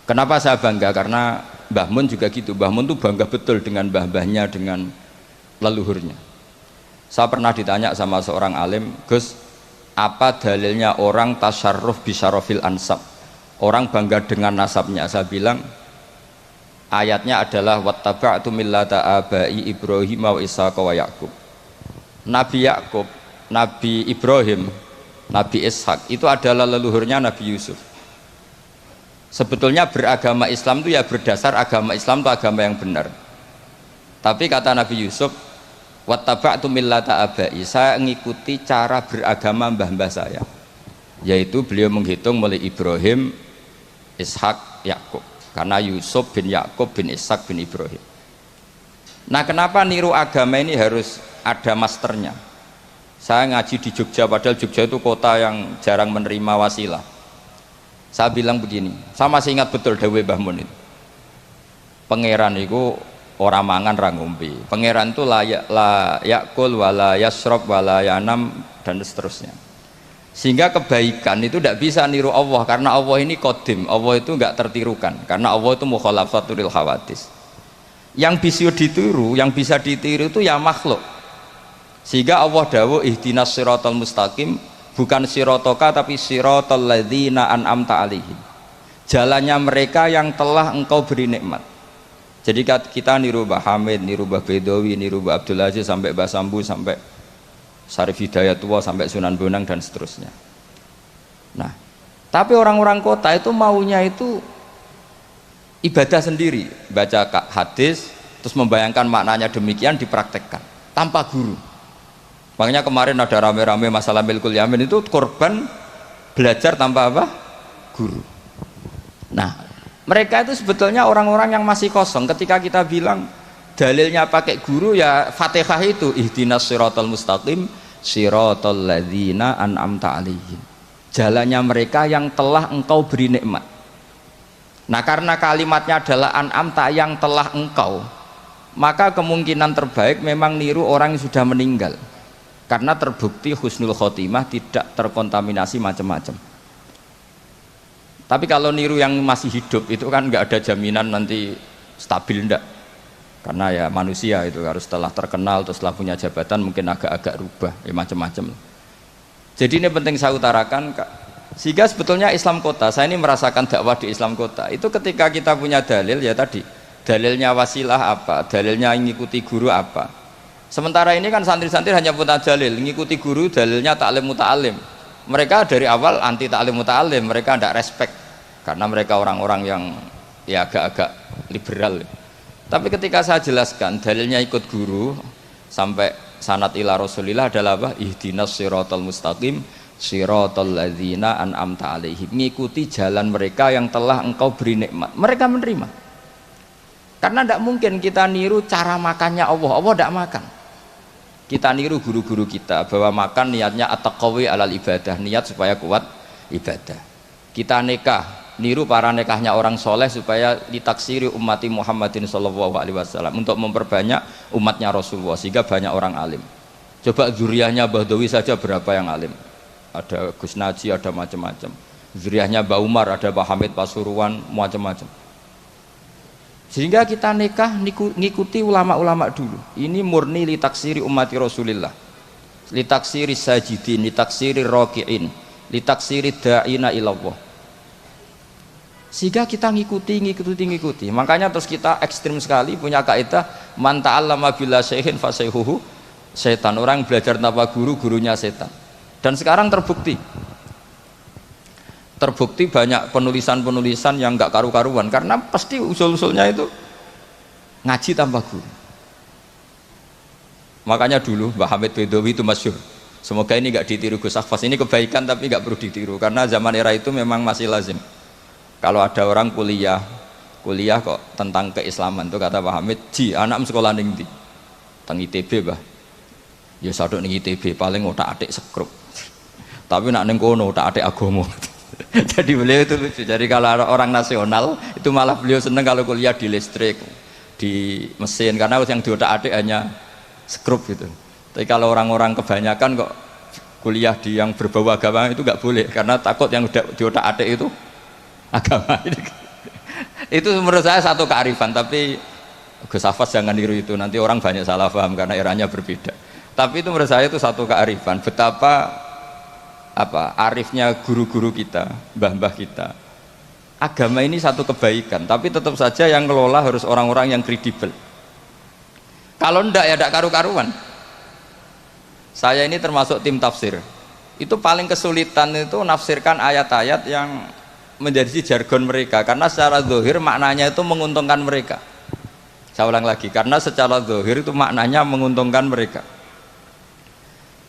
Kenapa saya bangga? Karena Mbah Mun juga gitu. Mbah Mun tuh bangga betul dengan mbah-mbahnya, dengan leluhurnya. Saya pernah ditanya sama seorang alim, Gus, apa dalilnya orang tasyarruf bisyarofil ansab? Orang bangga dengan nasabnya. Saya bilang ayatnya adalah wattaba'tu millata abai Ibrahim wa Ishaq wa Yaqub. Nabi Yaqub, Nabi Ibrahim, Nabi Ishak itu adalah leluhurnya Nabi Yusuf. Sebetulnya beragama Islam itu ya berdasar agama Islam itu agama yang benar. Tapi kata Nabi Yusuf, wattaba'tu millata abai, saya mengikuti cara beragama mbah-mbah saya, yaitu beliau menghitung mulai Ibrahim, Ishak, Yakub, karena Yusuf bin Yakub bin Ishak bin Ibrahim. Nah, kenapa niru agama ini harus ada masternya? Saya ngaji di Jogja, padahal Jogja itu kota yang jarang menerima wasilah. Saya bilang begini, saya masih ingat betul dawuh Mbah Mun itu. Pangeran itu ora mangan ra ngombe. Pangeran itu la yakul wala yasrob wala yanam dan seterusnya. Sehingga kebaikan itu tidak bisa niru Allah, karena Allah ini qadim, Allah itu enggak tertirukan, karena Allah itu mukhalafatul hawadis. Yang bisa ditiru, yang bisa ditiru itu ya makhluk. Sehingga Allah dawuh ihdinas siratal mustaqim, bukan sirotoka tapi siratal ladzina an'amta alaihim, jalannya mereka yang telah engkau beri nikmat. Jadi kita niru Mbah Hamid, niru Mbah Bedowi, niru Mbah Abdul Aziz, sampai Mbah Sambu, sampai Syarif Hidayatullah, sampai Sunan Bonang dan seterusnya. Nah, tapi orang-orang kota itu maunya itu ibadah sendiri, baca hadis terus membayangkan maknanya demikian, dipraktekkan tanpa guru. Makanya kemarin ada rame-rame masalah milkul yamin, itu korban belajar tanpa apa? Guru. Nah, mereka itu sebetulnya orang-orang yang masih kosong. Ketika kita bilang dalilnya pakai guru, ya Fatihah itu ihdinas siratal mustaqim siratal ladzina an'amta alaihim, jalannya mereka yang telah engkau beri nikmat. Nah, karena kalimatnya adalah an'amta, yang telah engkau, maka kemungkinan terbaik memang niru orang yang sudah meninggal, karena terbukti husnul khotimah, tidak terkontaminasi macam-macam. Tapi kalau niru yang masih hidup itu kan nggak ada jaminan nanti stabil, enggak, karena ya manusia itu harus setelah terkenal atau setelah punya jabatan mungkin agak-agak rubah ya, macam-macam. Jadi ini penting saya utarakan, sehingga sebetulnya Islam kota, saya ini merasakan dakwah di Islam kota itu ketika kita punya dalil, ya tadi dalilnya wasilah apa, dalilnya ngikuti guru apa. Sementara ini kan santri-santri hanya punya dalil, ngikuti guru dalilnya taklim muta'alim. Mereka dari awal anti taklim muta'alim, mereka tidak respect karena mereka orang-orang yang ya agak-agak liberal. Tapi ketika saya jelaskan dalilnya ikut guru sampai sanad ila Rasulillah adalah apa? Ihdinas siratal mustaqim siratal ladzina an'amta alaihim, ngikuti jalan mereka yang telah engkau beri nikmat. Mereka menerima. Karena tidak mungkin kita niru cara makannya Allah. Allah tidak makan. Kita niru guru-guru kita bahwa makan niatnya at-taqawi alal ibadah, niat supaya kuat ibadah. Kita nikah, niru para nikahnya orang soleh supaya ditaksiri ummati Muhammadin sallallahu alaihi wasallam, untuk memperbanyak umatnya Rasulullah sehingga banyak orang alim. Coba zuriyahnya Mbah Dawi saja berapa yang alim? Ada Gus Naji, ada macam-macam. Zuriyahnya Mbah Umar, ada Mbah Hamid Pasuruan, macam-macam. Sehingga kita nikah ngikuti ulama-ulama dulu. Ini murni litaksiri ummati Rasulillah, litaksiri sajidin, litaksiri raki'in, litaksiri da'ina ilallah. Sehingga kita ngikuti. Makanya terus kita ekstrim sekali punya kaidah man ta'allama bila syaihin fasayhuhu setan. Orang yang belajar tanpa guru, gurunya setan. Dan sekarang terbukti banyak penulisan-penulisan yang nggak karu-karuan karena pasti usul-usulnya itu ngaji tanpa guru. Makanya dulu Mbah Hamid Bedowi itu masyhur. Semoga ini nggak ditiru Gus Ahfaz. Ini kebaikan tapi nggak perlu ditiru karena zaman era itu memang masih lazim. Kalau ada orang kuliah kok tentang keislaman itu kata Mbah Hamid, "Ji, anak sekolah ning ndi?" Teng ITB, Mbah. Ya sadok ning ITB paling otak-atik sekrup. Tapi nak ning kono otak-atik agama. Jadi beliau itu lucu. Jadi kalau orang nasional itu malah beliau seneng kalau kuliah di listrik, di mesin, karena yang di otak-atik hanya skrup gitu. Tapi kalau orang-orang kebanyakan kok kuliah di yang berbau agama itu nggak boleh karena takut yang di otak-atik itu agama. Itu menurut saya satu kearifan. Tapi Gus Hafaz jangan niru itu, nanti orang banyak salah paham karena eranya berbeda. Tapi itu menurut saya itu satu kearifan. Betapa arifnya guru-guru kita, mbah-mbah kita. Agama ini satu kebaikan, tapi tetap saja yang ngelola harus orang-orang yang kredibel. Kalau ndak ya ndak karu-karuan. Saya ini termasuk tim tafsir. Itu paling kesulitan itu nafsirkan ayat-ayat yang menjadi jargon mereka karena secara zahir maknanya itu menguntungkan mereka. Saya ulang lagi, karena secara zahir itu maknanya menguntungkan mereka.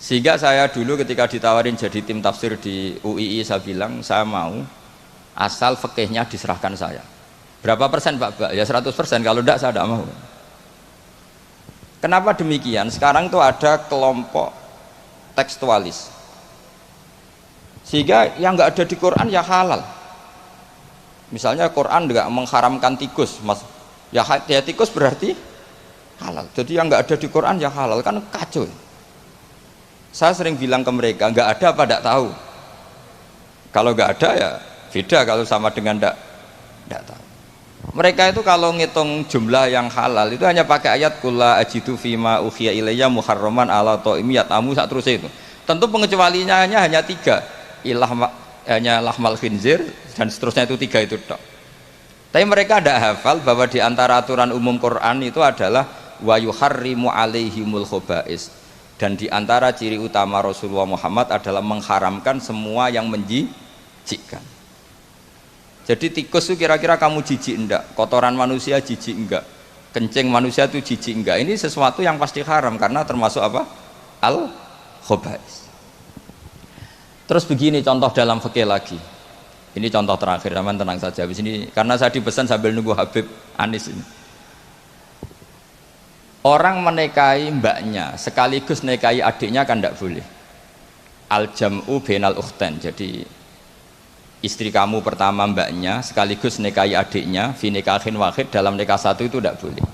Sehingga saya dulu ketika ditawarin jadi tim tafsir di UII, saya bilang saya mau asal fikihnya diserahkan saya. Berapa persen Pak? Ya 100%, kalau tidak saya tidak mau. Kenapa demikian? Sekarang itu ada kelompok tekstualis, sehingga yang nggak ada di Quran ya halal. Misalnya Quran nggak mengharamkan tikus, mas, ya tikus berarti halal. Jadi yang nggak ada di Quran ya halal, kan kacau. Saya sering bilang ke mereka, nggak ada apa tidak tahu. Kalau nggak ada ya beda kalau sama dengan tidak tahu. Mereka itu kalau ngitung jumlah yang halal itu hanya pakai ayat kulla ajidu fima ukhiya ilayya muharraman ala ta'imi yatamu sak terus itu. Tentu pengecualiannya hanya 3, hanya lahmal khinzir dan seterusnya, itu 3 itu tok. Tapi mereka tidak hafal bahwa di antara aturan umum Quran itu adalah wa yuharrimu alaihimul khobais. Dan di antara ciri utama Rasulullah Muhammad adalah mengharamkan semua yang menjijikkan. Jadi tikus itu kira-kira kamu jijik enggak? Kotoran manusia jijik enggak? Kencing manusia itu jijik enggak? Ini sesuatu yang pasti haram karena termasuk apa? Al-khobais. Terus begini contoh dalam fikih lagi. Ini contoh terakhir, teman tenang saja. Habis ini karena saya dipesan sambil nunggu Habib Anis ini. Orang menikahi mbaknya sekaligus nikahi adiknya kan tidak boleh. Al-jam'u bainal ukhtain. Jadi istri kamu pertama mbaknya sekaligus nikahi adiknya fi nikahin wahid, dalam nikah satu itu tidak boleh.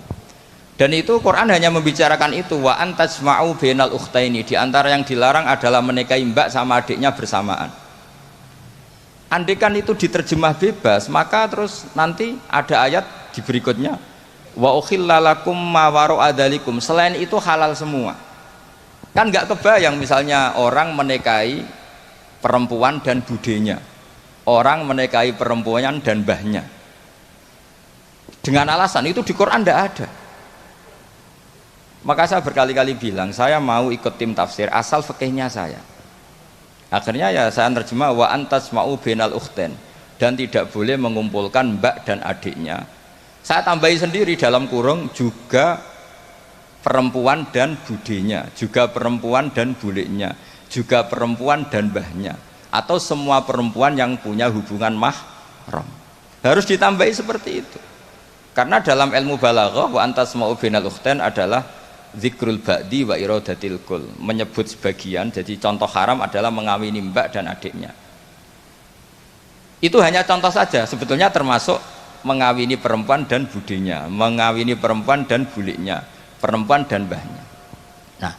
Dan itu Quran hanya membicarakan itu, wa antajma'u bainal ukhtaini. Di antara yang dilarang adalah menikahi mbak sama adiknya bersamaan. Andaikan itu diterjemah bebas, maka terus nanti ada ayat di berikutnya, wa ukhilla lakum ma wara'a dzalikum, selain itu halal semua. Kan nggak kebayang misalnya orang menikahi perempuan dan budenya, orang menikahi perempuan dan mbahnya. dengan alasan itu di Quran tidak ada. Maka saya berkali-kali bilang saya mau ikut tim tafsir asal fikihnya saya. Akhirnya ya saya terjemah wa antas mau benal ukhten, dan tidak boleh mengumpulkan mbak dan adiknya. Saya tambahi sendiri dalam kurung juga perempuan dan budenya, juga perempuan dan bulenya, juga perempuan dan mbahnya, atau semua perempuan yang punya hubungan mahram. Harus ditambahi seperti itu. Karena dalam ilmu balaghah wa antas mau benal ukhten adalah zikrul ba'di wa iradatil kul, menyebut sebagian. Jadi contoh haram adalah mengawini mbak dan adiknya. Itu hanya contoh saja, sebetulnya termasuk mengawini perempuan dan budenya, mengawini perempuan dan buliknya, perempuan dan mbahnya. Nah,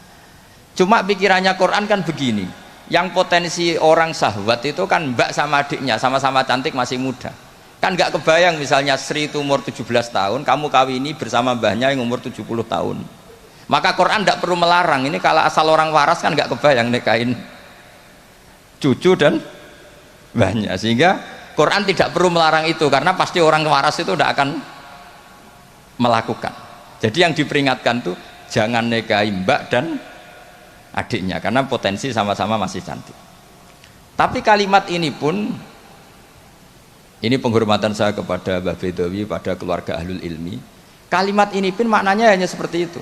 cuma pikirannya Quran kan begini, yang potensi orang syahwat itu kan mbak sama adiknya, sama-sama cantik masih muda. Kan nggak kebayang misalnya Sri itu umur 17 tahun, kamu kawini bersama mbahnya yang umur 70 tahun. Maka Quran tidak perlu melarang. Ini kalau asal orang waras kan nggak kebayang nikahin cucu dan mbahnya, sehingga Quran tidak perlu melarang itu, karena pasti orang waras itu tidak akan melakukan. Jadi yang diperingatkan tuh jangan nikahin mbak dan adiknya, karena potensi sama-sama masih cantik. Tapi kalimat ini pun, ini penghormatan saya kepada Mbah Bedawi, pada keluarga ahlul ilmi, kalimat ini pun maknanya hanya seperti itu.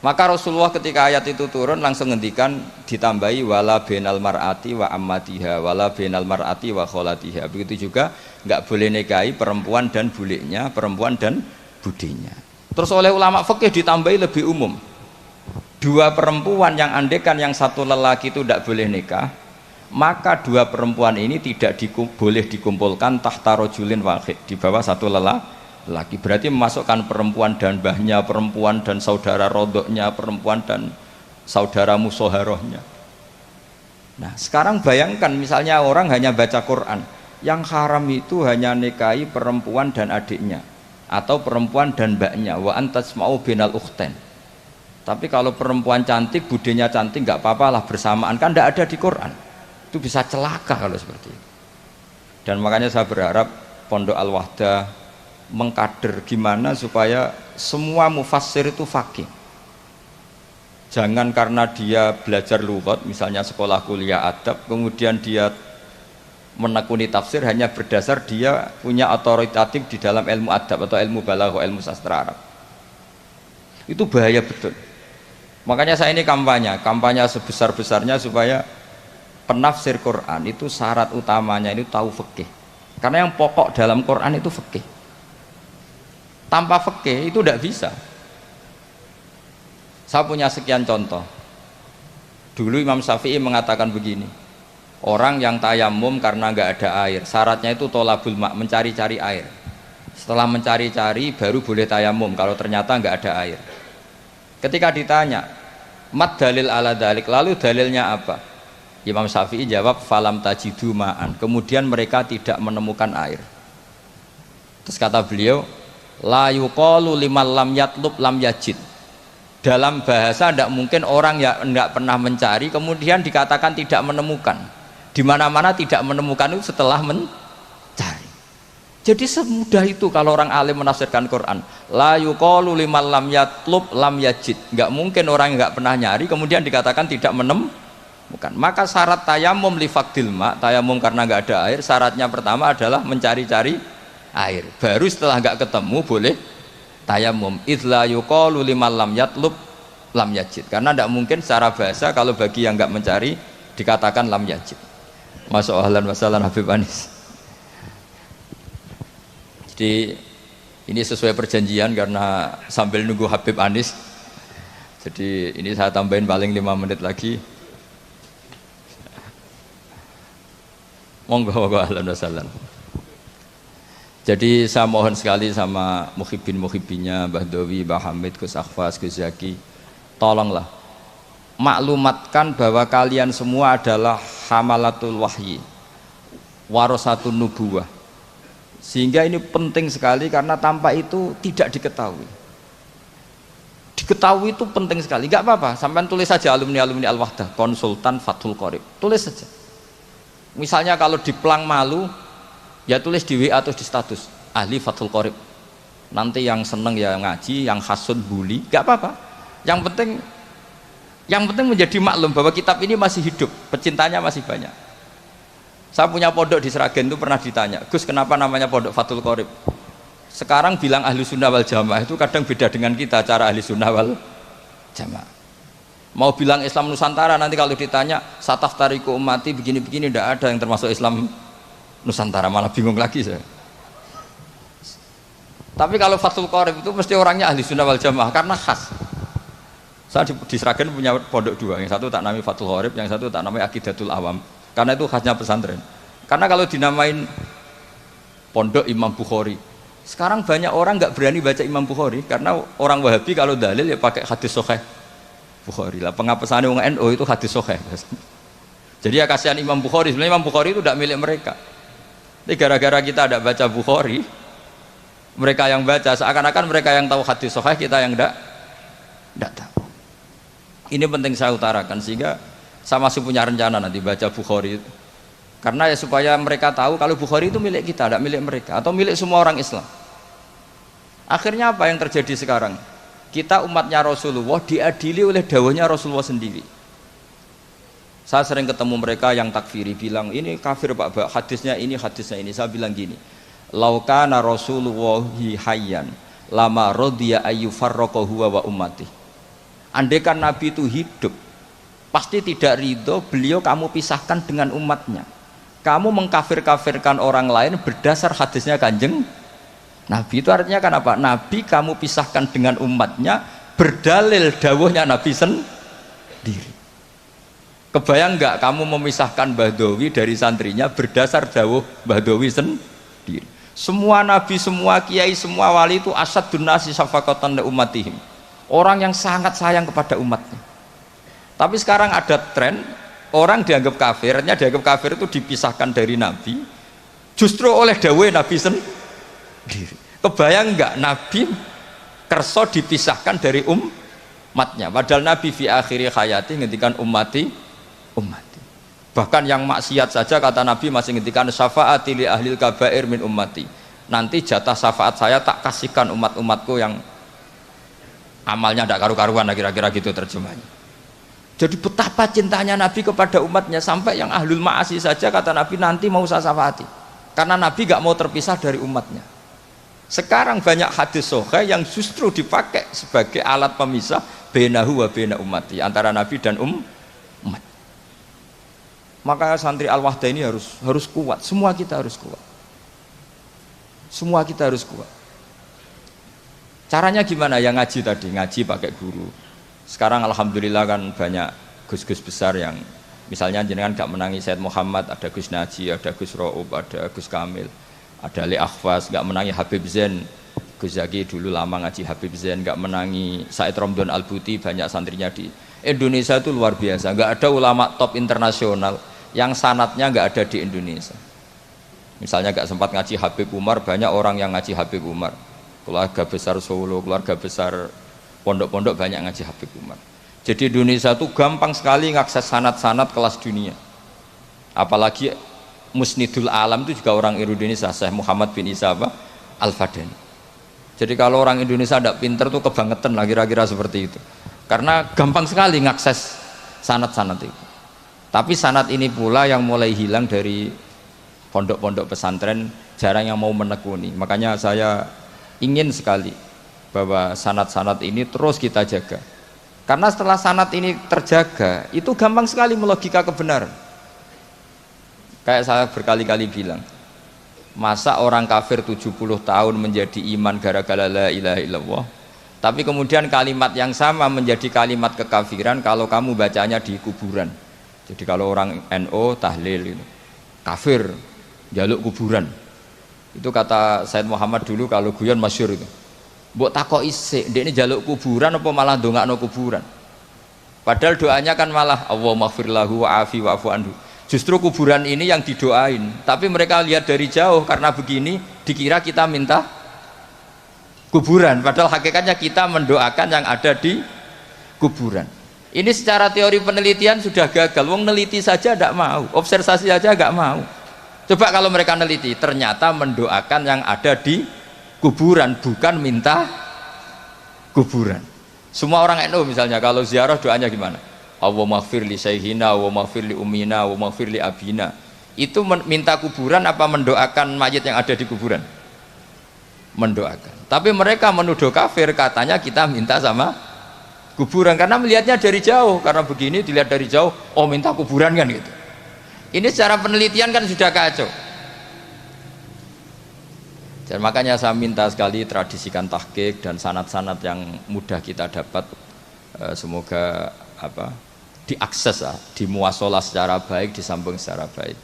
Maka Rasulullah ketika ayat itu turun langsung ngendikan, ditambahi wala benal mar'ati wa ammatiha wala benal mar'ati wa kholatiha. Begitu juga nggak boleh nikahi perempuan dan buliknya, perempuan dan budinya. Terus oleh ulama fikih ditambahi lebih umum, dua perempuan yang andekan yang satu lelaki itu tidak boleh nikah, maka dua perempuan ini tidak boleh dikumpulkan tahta rajulin wahid, di bawah satu lelaki. Berarti memasukkan perempuan dan mbahnya, perempuan dan saudara rodoknya, perempuan dan saudara musoharohnya. Nah sekarang bayangkan misalnya orang hanya baca Quran, yang haram itu hanya nikahi perempuan dan adiknya, atau perempuan dan mbaknya, wa antas mau benal ukhten. Tapi kalau perempuan cantik, budenya cantik, nggak apa-apa lah bersamaan, kan tidak ada di Quran. Itu bisa celaka kalau seperti itu. Dan makanya saya berharap Pondok Al-Wahdah mengkader gimana supaya semua mufassir itu faqih. Jangan karena dia belajar lughat, misalnya sekolah kuliah adab, kemudian dia menekuni tafsir hanya berdasar dia punya otoritatif di dalam ilmu adab atau ilmu balaghah, ilmu sastra Arab. Itu bahaya betul. Makanya saya ini kampanye sebesar-besarnya supaya penafsir Quran itu syarat utamanya itu tahu fikih. Karena yang pokok dalam Quran itu fikih. Tanpa fikih itu tidak bisa. Saya punya sekian contoh. Dulu Imam Syafi'i mengatakan begini, orang yang tayamum karena nggak ada air, syaratnya itu tolabul ma', mencari-cari air. Setelah mencari-cari baru boleh tayamum kalau ternyata nggak ada air. Ketika ditanya, mat dalil ala dalik, lalu dalilnya apa? Imam Syafi'i jawab, falam tajidu ma'an. Kemudian mereka tidak menemukan air. Terus kata beliau, la yuqalu liman lam yatlub lam yajid. Dalam bahasa tidak mungkin orang yang tidak pernah mencari kemudian dikatakan tidak menemukan. Di mana-mana tidak menemukan itu setelah mencari. Jadi semudah itu kalau orang alim menafsirkan Quran. La yuqalu liman lam yatlub lam yajid. Enggak mungkin orang yang enggak pernah nyari kemudian dikatakan tidak menemukan. Maka syarat tayamum li faqdil ma, tayamum karena enggak ada air, syaratnya pertama adalah mencari-cari air. Baru setelah nggak ketemu boleh tayamum. Idla yuqalu liman lam yatlub lam yajid. Karena tidak mungkin secara bahasa kalau bagi yang nggak mencari dikatakan lam yajid. Masuk ahlan wasalan Habib Anis. Jadi ini sesuai perjanjian karena sambil nunggu Habib Anis. Jadi ini saya tambahin paling 5 menit lagi. Monggo ahlan wasalan. Jadi saya mohon sekali sama muhibbin-muhibbinya Mbah Dawi, Mbah Hamid, Gus Akhfas, Gus Zaki, tolonglah maklumatkan bahwa kalian semua adalah hamalatul wahyi, warasatun nubuwah. Sehingga ini penting sekali karena tanpa itu tidak diketahui. Diketahui itu penting sekali. Enggak apa-apa, sampai tulis saja alumni-alumni Al-Wahdah, konsultan Fathul Qorib. Tulis saja. Misalnya kalau di Plang Malu, ya tulis di WA atau di status ahli Fathul Qorib. Nanti yang seneng ya ngaji, yang hasud bully, nggak apa-apa. Yang penting menjadi maklum bahwa kitab ini masih hidup, pecintanya masih banyak. Saya punya pondok di Sragen itu pernah ditanya, Gus kenapa namanya pondok Fathul Qorib? Sekarang bilang ahli sunnah wal jamaah itu kadang beda dengan kita cara ahli sunnah wal jamaah. Mau bilang Islam Nusantara nanti kalau ditanya sataf tariku ummati begini-begini tidak ada yang termasuk Islam Nusantara, malah bingung lagi saya. Tapi kalau Fathul Qorib itu mesti orangnya ahli sunnah wal jamaah karena khas. Saya di Sragen punya pondok dua, yang satu tak namai Fathul Qorib, yang satu tak namai Aqidatul Awam. Karena itu khasnya pesantren. Karena kalau dinamain pondok Imam Bukhari, sekarang banyak orang nggak berani baca Imam Bukhari karena orang Wahabi kalau dalil ya pakai hadis sahih Bukhari lah. Pengapesan orang NU itu hadis sahih. Jadi ya kasihan Imam Bukhari. Sebenarnya Imam Bukhari itu tidak milik mereka. Tapi gara-gara kita tidak baca Bukhari, mereka yang baca seakan-akan mereka yang tahu hadis sahih, kita yang tidak tahu. Ini penting saya utarakan sehingga saya masih punya rencana nanti baca Bukhari. Karena ya supaya mereka tahu kalau Bukhari itu milik kita, tidak milik mereka atau milik semua orang Islam. Akhirnya apa yang terjadi sekarang? Kita umatnya Rasulullah diadili oleh dawahnya Rasulullah sendiri. Saya sering ketemu mereka yang takfiri bilang ini kafir Pak, hadisnya ini. Saya bilang gini, laukana Rasulullahi hayyan lama rodiya ayyufarraqahu huwa wa ummati. Andaikan Nabi itu hidup, pasti tidak ridho beliau kamu pisahkan dengan umatnya. Kamu mengkafir-kafirkan orang lain berdasar hadisnya Kanjeng Nabi. Itu artinya kan apa? Nabi kamu pisahkan dengan umatnya berdalil dawuhnya Nabi sendiri. Kebayang nggak kamu memisahkan Badawi dari santrinya berdasar dawuh Badawi sendiri? Semua nabi, semua kiai, semua wali itu asadun nasi syafaqatan li ummatihim. Orang yang sangat sayang kepada umatnya. Tapi sekarang ada tren orang dianggap kafir, artinya dianggap kafir itu dipisahkan dari Nabi justru oleh dawuh Nabi sendiri. Kebayang nggak Nabi kerso dipisahkan dari umatnya, padahal Nabi fi akhiri hayati ngendikan ummati. Bahkan yang maksiat saja kata Nabi masih ngendikan syafaati li ahlil kabair min ummati. Nanti jatah syafaat saya tak kasihkan umat-umatku yang amalnya tidak karu-karuan, kira-kira gitu terjemahnya. Jadi betapa cintanya Nabi kepada umatnya sampai yang ahlul ma'asi saja kata Nabi nanti mau saya syafaati karena Nabi gak mau terpisah dari umatnya. Sekarang banyak hadis sahih yang justru dipakai sebagai alat pemisah bainahu wa baina ummati, antara Nabi dan umat. Maka santri Al-Wahdah ini harus kuat, semua kita harus kuat. Semua kita harus kuat. Caranya gimana? Yang ngaji tadi, ngaji pakai guru. Sekarang alhamdulillah kan banyak gus-gus besar yang misalnya jenengan gak menangi Said Muhammad, ada Gus Naji, ada Gus Ro'ub, ada Gus Kamil, ada Ali Akhwas, gak menangi Habib Zain. Gus Zaki dulu lama ngaji Habib Zain, gak menangi Said Romdon Al-Buti, banyak santrinya di Indonesia itu luar biasa. Gak ada ulama top internasional yang sanatnya gak ada di Indonesia. Misalnya gak sempat ngaji Habib Umar, banyak orang yang ngaji Habib Umar. Keluarga besar Solo, keluarga besar pondok-pondok banyak ngaji Habib Umar. Jadi Indonesia itu gampang sekali ngakses sanad-sanad kelas dunia. Apalagi Musnidul Alam itu juga orang Indonesia, Syekh Muhammad bin Isa Al-Fadani. Jadi kalau orang Indonesia tidak pinter tuh kebangetan lah kira-kira seperti itu. Karena gampang sekali ngakses sanad-sanad itu. Tapi sanad ini pula yang mulai hilang dari pondok-pondok pesantren, jarang yang mau menekuni. Makanya saya ingin sekali bahwa sanad-sanad ini terus kita jaga. Karena setelah sanad ini terjaga, itu gampang sekali melogika kebenaran. Kayak saya berkali-kali bilang, masa orang kafir 70 tahun menjadi iman gara-gara la ilaha illallah, tapi kemudian kalimat yang sama menjadi kalimat kekafiran kalau kamu bacanya di kuburan. Jadi kalau orang NU tahlil itu kafir, jaluk kuburan. Itu kata Said Muhammad dulu kalau guyon masyhur itu. Mbok takok isik, ndek ini jaluk kuburan apa malah ndongakno kuburan? Padahal doanya kan malah Allahumma ighfir lahu wa'afi wa'fu anhu. Justru kuburan ini yang didoain, tapi mereka lihat dari jauh karena begini dikira kita minta kuburan, padahal hakikatnya kita mendoakan yang ada di kuburan. Ini secara teori penelitian sudah gagal. Wong neliti saja tidak mau, observasi saja nggak mau. Coba kalau mereka neliti, ternyata mendoakan yang ada di kuburan, bukan minta kuburan. Semua orang NU misalnya kalau ziarah doanya gimana? Allahumma maghfir li sayhina, Allahumma maghfir li ummina, Allahumma maghfir li abina. Itu minta kuburan apa mendoakan mayit yang ada di kuburan? Mendoakan. Tapi mereka menuduh kafir, katanya kita minta sama kuburan karena melihatnya dari jauh. Karena begini dilihat dari jauh, oh minta kuburan kan gitu. Ini secara penelitian kan sudah kacau. Dan makanya saya minta sekali tradisikan tahqiq dan sanad-sanad yang mudah kita dapat, semoga diakses, dimuasalah secara baik, disambung secara baik.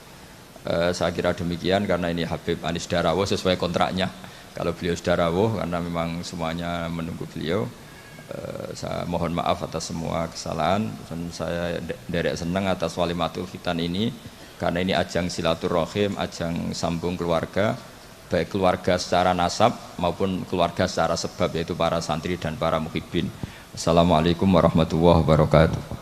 Saya kira demikian karena ini Habib Anis sudah rawuh sesuai kontraknya. Kalau beliau sudah rawuh karena memang semuanya menunggu beliau. Saya mohon maaf atas semua kesalahan dan saya derek senang atas walimatul khitan ini karena ini ajang silaturahim, ajang sambung keluarga, baik keluarga secara nasab maupun keluarga secara sebab, yaitu para santri dan para muhibbin. Assalamualaikum warahmatullahi wabarakatuh.